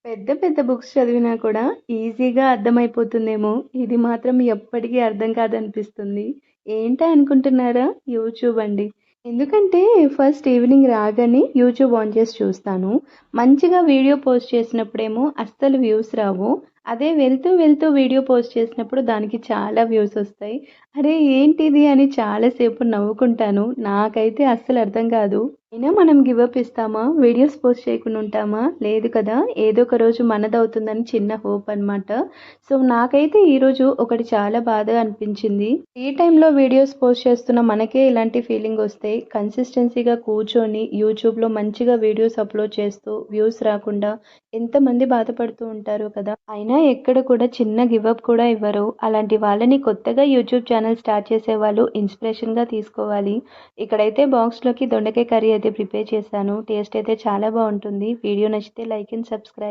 పెద్ద పెద్ద బుక్స్ చదివినా కూడా ఈజీగా అర్థమైపోతుందేమో! ఇది మాత్రం ఎప్పటికీ అర్థం కాదనిపిస్తుంది. ఏంటా అనుకుంటున్నారా? యూట్యూబ్ అండి. ఎందుకంటే ఫస్ట్ ఈవినింగ్ రాగానే యూట్యూబ్ ఆన్ చేసి చూస్తాను. మంచిగా వీడియో పోస్ట్ చేసినప్పుడేమో అస్సలు వ్యూస్ రావు. అదే వెళ్తూ వెళ్తూ వీడియో పోస్ట్ చేసినప్పుడు దానికి చాలా వ్యూస్ ఒస్తాయి. అరే! ఏంటిది అని చాలా సేపు నవ్వుకుంటాను. నాకైతే అస్సలు అర్థం కాదు. అయినా మనం గివ్ అప్ ఇస్తామా? వీడియోస్ పోస్ట్ చేయకుండా ఉంటామా? లేదు కదా! ఏదో ఒక రోజు మనదవుతుందని చిన్న హోప్ అనమాట. సో, నాకైతే ఈరోజు ఒకటి చాలా బాధగా అనిపించింది. ఈ టైంలో వీడియోస్ పోస్ట్ చేస్తున్న మనకే ఇలాంటి ఫీలింగొస్తే కన్సిస్టెన్సీగా కూర్చొని యూట్యూబ్‌లో మంచిగా వీడియోస్ అప్‌లోడ్ చేస్తూ వ్యూస్ రాకుండా ఎంతమంది బాధపడుతూ ఉంటారో కదా! అయినా ఎక్కడ కూడా చిన్న గివ్ అప్ కూడా ఇవ్వరు. అలాంటి వాళ్ళని కొత్తగా యూట్యూబ్ ఛానల్ స్టార్ట్ చేసేవాళ్ళు ఇన్స్‌పిరేషన్‌గా తీసుకోవాలి. ఇక్కడైతే బాక్స్‌లోకి దొండకాయ కర్రీ అయితే ప్రిపేర్ చేశాను. టేస్ట్ అయితే చాలా బావుంటుంది. వీడియో నచ్చితే లైక్ అండ్ సబ్స్క్రైబ్.